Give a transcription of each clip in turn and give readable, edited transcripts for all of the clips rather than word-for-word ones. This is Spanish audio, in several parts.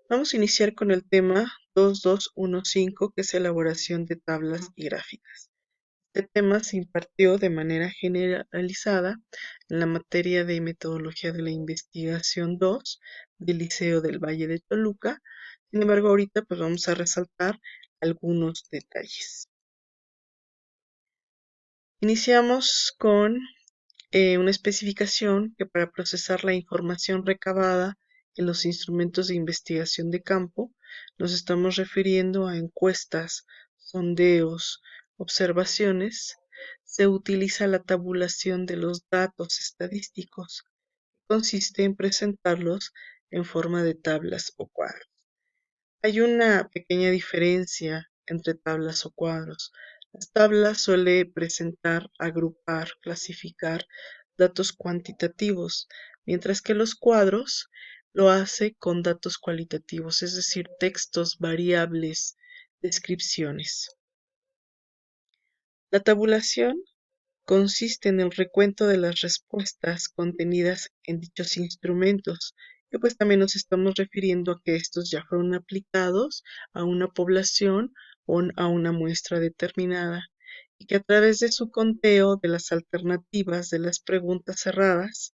Vamos a iniciar con el tema 2215, que es elaboración de tablas y gráficas. Este tema se impartió de manera generalizada en la materia de metodología de la investigación 2 del Liceo del Valle de Toluca. Sin embargo, ahorita pues vamos a resaltar algunos detalles. Iniciamos con una especificación que para procesar la información recabada en los instrumentos de investigación de campo, nos estamos refiriendo a encuestas, sondeos, observaciones. Se utiliza la tabulación de los datos estadísticos, que consiste en presentarlos en forma de tablas o cuadros. Hay una pequeña diferencia entre tablas o cuadros. Las tablas suele presentar, agrupar, clasificar datos cuantitativos, mientras que los cuadros lo hace con datos cualitativos, es decir, textos, variables, descripciones. La tabulación consiste en el recuento de las respuestas contenidas en dichos instrumentos, que pues también nos estamos refiriendo a que estos ya fueron aplicados a una población o a una muestra determinada, y que a través de su conteo de las alternativas de las preguntas cerradas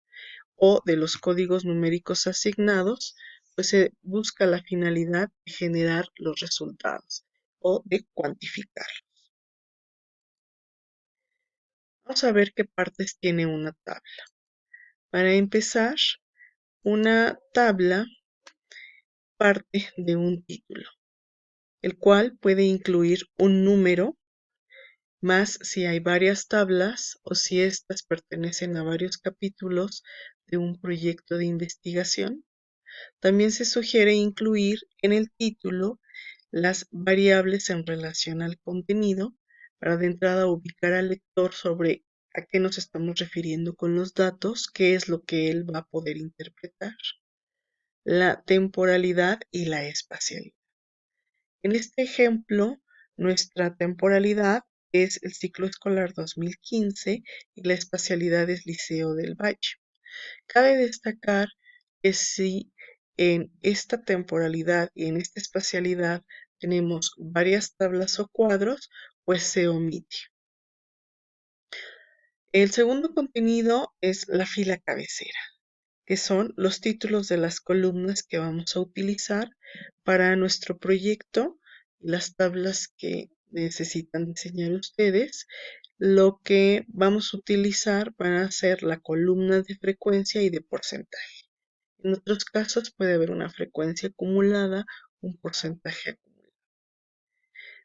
o de los códigos numéricos asignados, pues se busca la finalidad de generar los resultados o de cuantificar. Vamos a ver qué partes tiene una tabla. Para empezar, una tabla parte de un título, el cual puede incluir un número, más si hay varias tablas o si éstas pertenecen a varios capítulos de un proyecto de investigación. También se sugiere incluir en el título las variables en relación al contenido para de entrada ubicar al lector sobre a qué nos estamos refiriendo con los datos, qué es lo que él va a poder interpretar. La temporalidad y la espacialidad. En este ejemplo, nuestra temporalidad es el ciclo escolar 2015 y la espacialidad es Liceo del Valle. Cabe destacar que si en esta temporalidad y en esta espacialidad tenemos varias tablas o cuadros, pues se omite. El segundo contenido es la fila cabecera, que son los títulos de las columnas que vamos a utilizar para nuestro proyecto, las tablas que necesitan diseñar ustedes. Lo que vamos a utilizar van a ser la columna de frecuencia y de porcentaje. En otros casos puede haber una frecuencia acumulada, un porcentaje acumulado.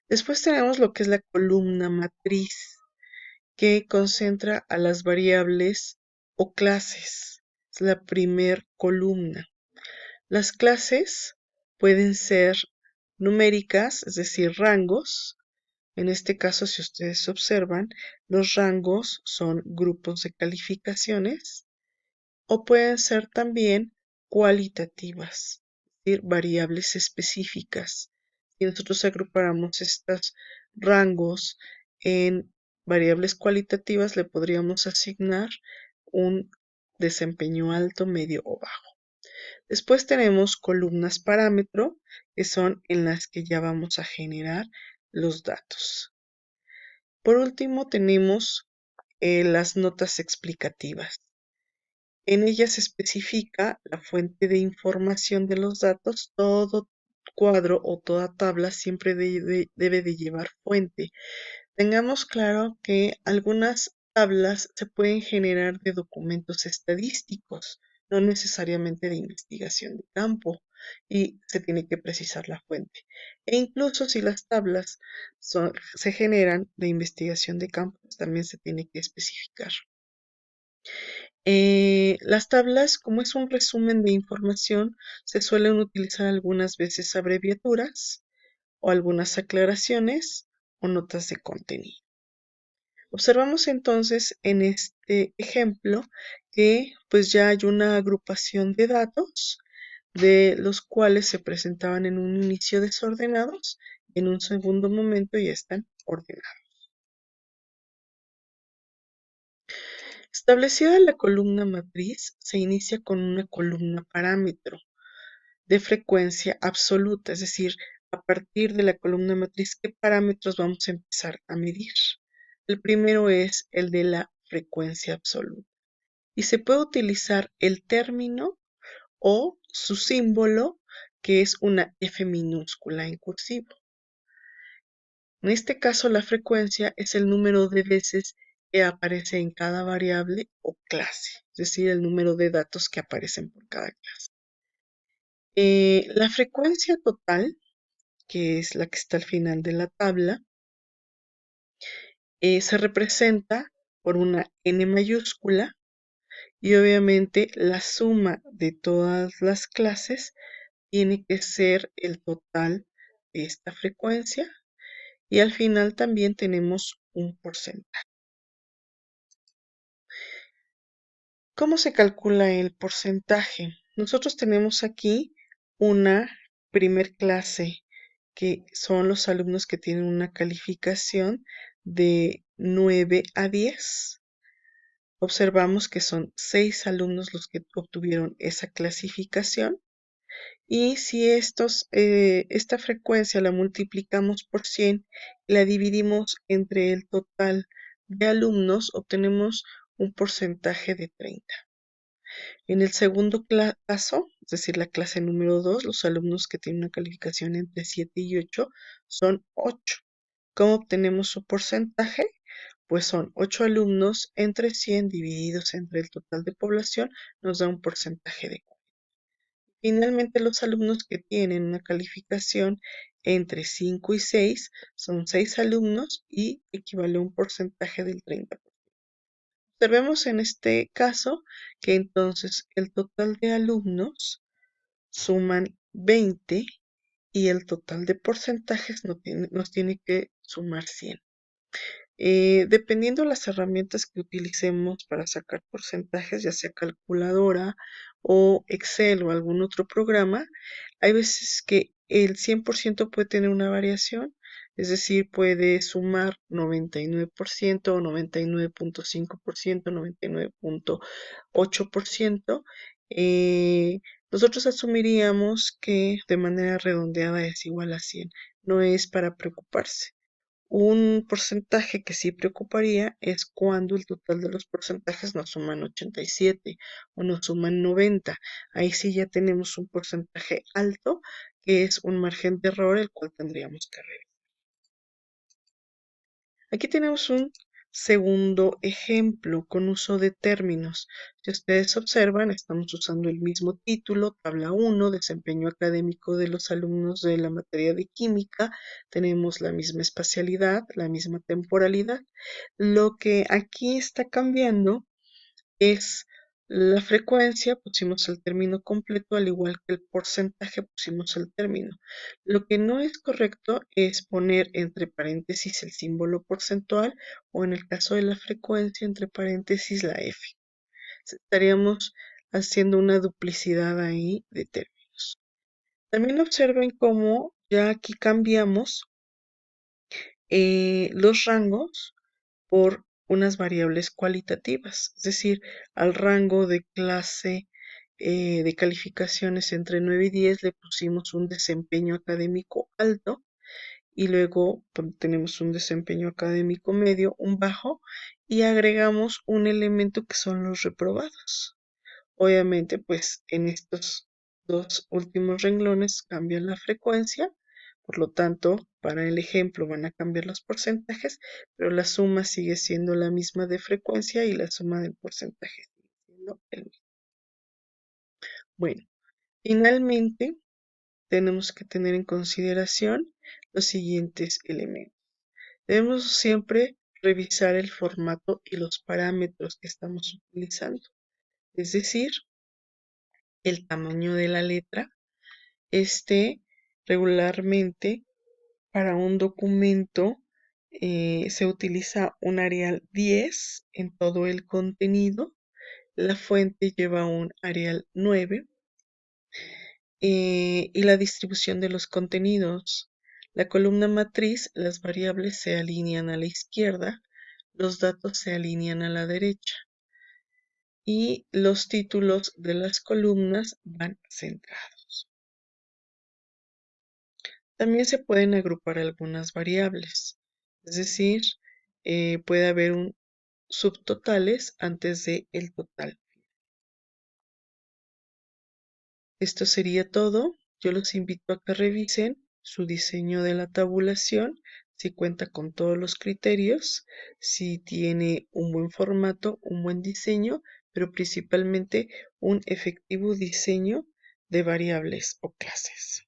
Después tenemos lo que es la columna matriz, que concentra a las variables o clases. Es la primer columna. Las clases pueden ser numéricas, es decir, rangos. En este caso, si ustedes observan, los rangos son grupos de calificaciones, o pueden ser también cualitativas, es decir, variables específicas. Si nosotros agrupáramos estos rangos en variables cualitativas, le podríamos asignar un desempeño alto, medio o bajo. Después tenemos columnas parámetro, que son en las que ya vamos a generar los datos. Por último, tenemos las notas explicativas. En ellas se especifica la fuente de información de los datos. Todo cuadro o toda tabla siempre debe de llevar fuente. Tengamos claro que algunas tablas se pueden generar de documentos estadísticos, no necesariamente de investigación de campo, y se tiene que precisar la fuente. E incluso si las tablas se generan de investigación de campo, también se tiene que especificar. Las tablas, como es un resumen de información, se suelen utilizar algunas veces abreviaturas o algunas aclaraciones o notas de contenido. Observamos entonces en este ejemplo que pues ya hay una agrupación de datos de los cuales se presentaban en un inicio desordenados y en un segundo momento ya están ordenados. Establecida la columna matriz, se inicia con una columna parámetro. de frecuencia absoluta, es decir, a partir de la columna matriz, ¿qué parámetros vamos a empezar a medir? El primero es el de la frecuencia absoluta. Y se puede utilizar el término o su símbolo, que es una F minúscula en cursivo. En este caso, la frecuencia es el número de veces que aparece en cada variable o clase, es decir, el número de datos que aparecen por cada clase. La frecuencia total, que es la que está al final de la tabla, se representa por una N mayúscula y obviamente la suma de todas las clases tiene que ser el total de esta frecuencia y al final también tenemos un porcentaje. ¿Cómo se calcula el porcentaje? Nosotros tenemos aquí una primer clase que son los alumnos que tienen una calificación de 9 a 10. Observamos que son 6 alumnos los que obtuvieron esa clasificación y si esta frecuencia la multiplicamos por 100 y la dividimos entre el total de alumnos, obtenemos un porcentaje de 30. En el segundo caso, es decir, la clase número 2, los alumnos que tienen una calificación entre 7 y 8 son 8. ¿Cómo obtenemos su porcentaje? Pues son 8 alumnos entre 100 divididos entre el total de población, nos da un porcentaje de 4. Finalmente, los alumnos que tienen una calificación entre 5 y 6 son 6 alumnos y equivale a un porcentaje del 30%. Observemos en este caso que entonces el total de alumnos suman 20 y el total de porcentajes nos tiene que sumar 100. Dependiendo las herramientas que utilicemos para sacar porcentajes, ya sea calculadora o Excel o algún otro programa, hay veces que el 100% puede tener una variación, es decir, puede sumar 99% o 99.5%, 99.8%. Nosotros asumiríamos que de manera redondeada es igual a 100. No es para preocuparse. Un porcentaje que sí preocuparía es cuando el total de los porcentajes nos suman 87 o nos suman 90. Ahí sí ya tenemos un porcentaje alto, que es un margen de error el cual tendríamos que revisar. Aquí tenemos un segundo ejemplo con uso de términos. Si ustedes observan, estamos usando el mismo título, tabla 1, desempeño académico de los alumnos de la materia de química. Tenemos la misma espacialidad, la misma temporalidad. Lo que aquí está cambiando es la frecuencia, pusimos el término completo, al igual que el porcentaje pusimos el término. Lo que no es correcto es poner entre paréntesis el símbolo porcentual o en el caso de la frecuencia entre paréntesis la F. Estaríamos haciendo una duplicidad ahí de términos. También observen cómo ya aquí cambiamos los rangos por unas variables cualitativas, es decir, al rango de clase de calificaciones entre 9 y 10 le pusimos un desempeño académico alto y luego tenemos un desempeño académico medio, un bajo y agregamos un elemento que son los reprobados. Obviamente, pues en estos dos últimos renglones cambia la frecuencia, por lo tanto, para el ejemplo van a cambiar los porcentajes, pero la suma sigue siendo la misma de frecuencia y la suma del porcentaje sigue siendo el mismo. Bueno, finalmente tenemos que tener en consideración los siguientes elementos. Debemos siempre revisar el formato y los parámetros que estamos utilizando, es decir, el tamaño de la letra. Regularmente para un documento se utiliza un Arial 10 en todo el contenido. La fuente lleva un Arial 9 y la distribución de los contenidos. La columna matriz, las variables se alinean a la izquierda, los datos se alinean a la derecha y los títulos de las columnas van centrados. También se pueden agrupar algunas variables, es decir, puede haber un subtotales antes de el total. Esto sería todo. Yo los invito a que revisen su diseño de la tabulación, si cuenta con todos los criterios, si tiene un buen formato, un buen diseño, pero principalmente un efectivo diseño de variables o clases.